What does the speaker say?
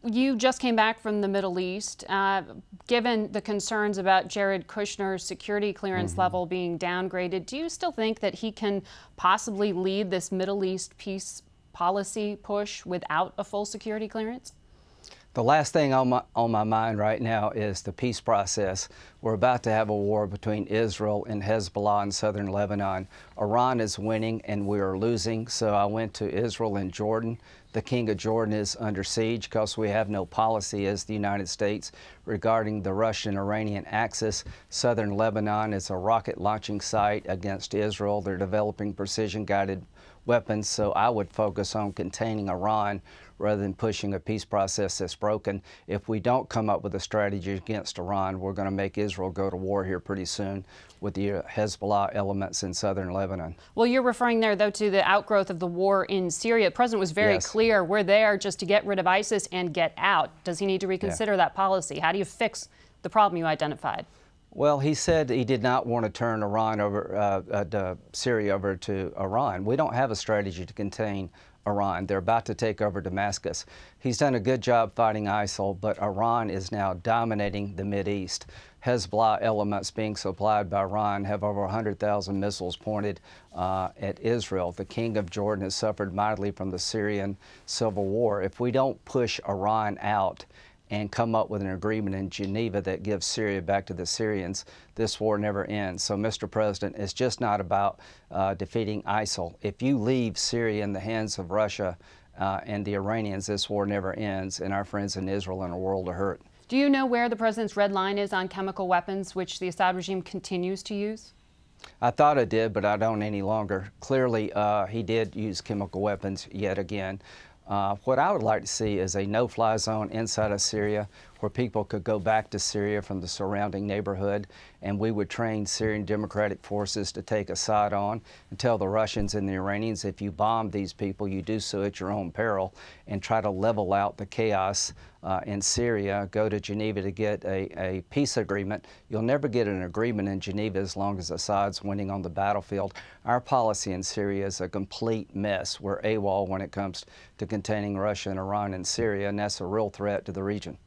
You just came back from the Middle East. Given the concerns about Jared Kushner's security clearance level being downgraded, do you still think that he can possibly lead this Middle East peace policy push without a full security clearance? The last thing on my mind right now is the peace process. We're about to have a war between Israel and Hezbollah in southern Lebanon. Iran is winning and we are losing, so I went to Israel and Jordan. The King of Jordan is under siege because we have no policy as the United States regarding the Russian-Iranian axis. Southern Lebanon is a rocket launching site against Israel. They're developing precision-guided weapons, so I would focus on containing Iran rather than pushing a peace process that's broken. If we don't come up with a strategy against Iran, we're going to make Israel go to war here pretty soon with the Hezbollah elements in southern Lebanon. Well, you're referring there, though, to the outgrowth of the war in Syria. The president was very clear. We're there just to get rid of ISIS and get out. Does he need to reconsider that policy? How do you fix the problem you identified? Well, he said he did not want to turn Syria over to Iran. We don't have a strategy to contain Iran. They're about to take over Damascus. He's done a good job fighting ISIL, but Iran is now dominating the Mideast. Hezbollah elements being supplied by Iran have over 100,000 missiles pointed at Israel. The King of Jordan has suffered mightily from the Syrian civil war. If we don't push Iran out and come up with an agreement in Geneva that gives Syria back to the Syrians, this war never ends. So, Mr. President, it's just not about defeating ISIL. If you leave Syria in the hands of Russia and the Iranians, this war never ends, and our friends in Israel are in a world of hurt. Do you know where the president's red line is on chemical weapons, which the Assad regime continues to use? I thought I did, but I don't any longer. Clearly, he did use chemical weapons yet again. What I would like to see is a no-fly zone inside of Syria where people could go back to Syria from the surrounding neighborhood, and we would train Syrian Democratic forces to take Assad on and tell the Russians and the Iranians, if you bomb these people, you do so at your own peril, and try to level out the chaos in Syria, go to Geneva to get a peace agreement. You'll never get an agreement in Geneva as long as Assad's winning on the battlefield. Our policy in Syria is a complete mess. We're AWOL when it comes to containing Russia and Iran in Syria, and that's a real threat to the region.